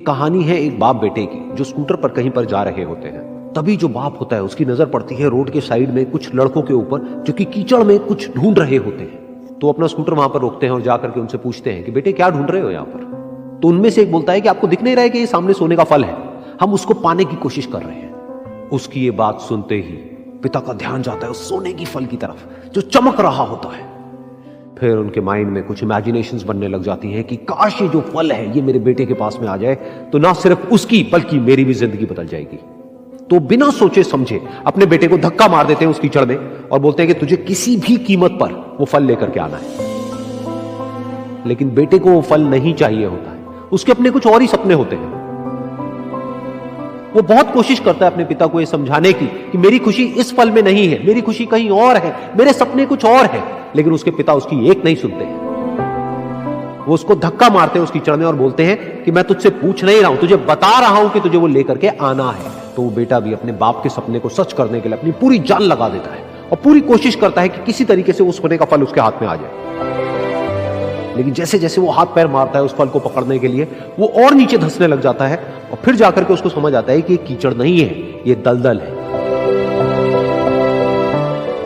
कहानी है एक बाप बेटे की जो स्कूटर पर कहीं पर जा रहे होते हैं। तभी जो बाप होता है उसकी नजर पड़ती है रोड के साइड में कुछ लड़कों के ऊपर जो कि कीचड़ में कुछ ढूंढ रहे होते हैं। तो अपना स्कूटर वहां पर रोकते हैं और जाकर के उनसे पूछते हैं कि बेटे क्या ढूंढ रहे हो यहाँ पर। तो उनमें से एक बोलता है कि आपको दिख नहीं रहा है कि ये सामने सोने का फल है, हम उसको पाने की कोशिश कर रहे हैं। उसकी ये बात सुनते ही पिता का ध्यान जाता है उस सोने की फल की तरफ जो चमक रहा होता है। फिर उनके माइंड में कुछ इमेजिनेशंस बनने लग जाती हैं कि काश ये जो फल है ये मेरे बेटे के पास में आ जाए तो ना सिर्फ उसकी बल्कि मेरी भी जिंदगी बदल जाएगी। तो बिना सोचे समझे अपने बेटे को धक्का मार देते हैं उस कीचड़ में और बोलते हैं कि तुझे किसी भी कीमत पर वो फल लेकर के आना है। लेकिन बेटे को वो फल नहीं चाहिए होता है, उसके अपने कुछ और ही सपने होते हैं। वो बहुत कोशिश करता है अपने पिता को ये समझाने की कि मेरी खुशी इस फल में नहीं है, मेरी खुशी कहीं और है, मेरे सपने कुछ और है। लेकिन उसके पिता उसकी एक नहीं सुनते हैं। वो उसको धक्का मारते हैं उस कीचड़ में और बोलते हैं कि मैं तुझसे पूछ नहीं रहा हूं, तुझे बता रहा हूं कि तुझे वो लेकर के आना है। तो वो बेटा भी अपने बाप के सपने को सच करने के लिए अपनी पूरी जान लगा देता है और पूरी कोशिश करता है कि किसी तरीके से उस सोने का फल उसके हाथ में आ जाए। लेकिन जैसे जैसे वो हाथ पैर मारता है उस फल को पकड़ने के लिए वो और नीचे धंसने लग जाता है और फिर जाकर के उसको समझ आता है कि ये कीचड़ नहीं है, ये दलदल है।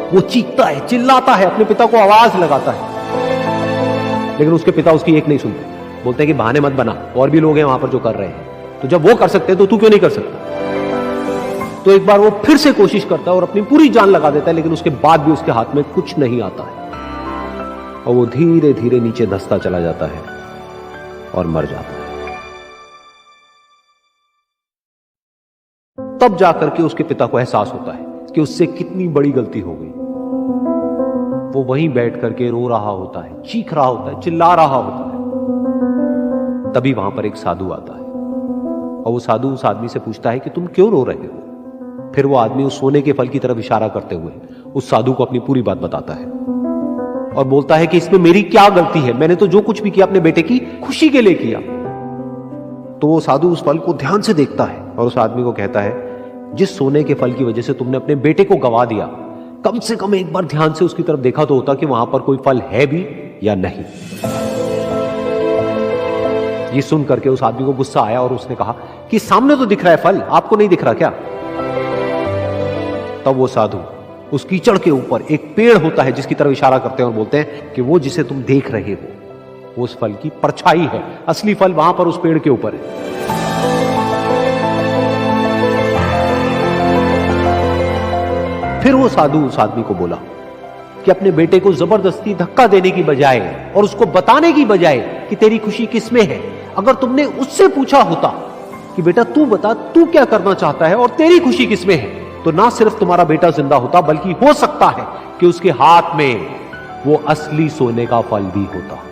वो चीखता है, चिल्लाता है, अपने पिता को आवाज लगाता है, लेकिन उसके पिता उसकी एक नहीं सुनते। बोलते हैं कि बहाने मत बना, और भी लोग हैं वहां पर जो कर रहे हैं, तो जब वो कर सकते हैं तो तू क्यों नहीं कर सकता। तो एक बार वो फिर से कोशिश करता है और अपनी पूरी जान लगा देता है, लेकिन उसके बाद भी उसके हाथ में कुछ नहीं आता है और वो धीरे धीरे नीचे धंसता चला जाता है और मर जाता है। तब जाकर के उसके पिता को एहसास होता है कि उससे कितनी बड़ी गलती हो गई। वो वहीं बैठ करके रो रहा होता है, चीख रहा होता है, चिल्ला रहा होता है। तभी वहां पर एक साधु आता है और वो साधु उस आदमी से पूछता है कि तुम क्यों रो रहे हो। फिर वो आदमी उस सोने के फल की तरफ इशारा करते हुए उस साधु को अपनी पूरी बात बताता है और बोलता है कि इसमें मेरी क्या गलती है, मैंने तो जो कुछ भी किया अपने बेटे की खुशी के लिए किया। तो वो साधु उस फल को ध्यान से देखता है और उस आदमी को कहता है जिस सोने के फल की वजह से तुमने अपने बेटे को गवा दिया, कम से कम एक बार ध्यान से उसकी तरफ देखा तो होता कि वहां पर कोई फल है भी या नहीं। ये सुन करके उस आदमी को गुस्सा आया और उसने कहा कि सामने तो दिख रहा है फल, आपको नहीं दिख रहा क्या। तब वो साधु उस कीचड़ के ऊपर एक पेड़ होता है जिसकी तरफ इशारा करते हैं और बोलते हैं कि वो जिसे तुम देख रहे हो वो उस फल की परछाई है, असली फल वहां पर उस पेड़ के ऊपर है। फिर वो साधु उस आदमी को बोला कि अपने बेटे को जबरदस्ती धक्का देने की बजाय और उसको बताने की बजाय कि तेरी खुशी किसमें है, अगर तुमने उससे पूछा होता कि बेटा तू बता तू क्या करना चाहता है और तेरी खुशी किसमें है, तो ना सिर्फ तुम्हारा बेटा जिंदा होता बल्कि हो सकता है कि उसके हाथ में वो असली सोने का फल भी होता।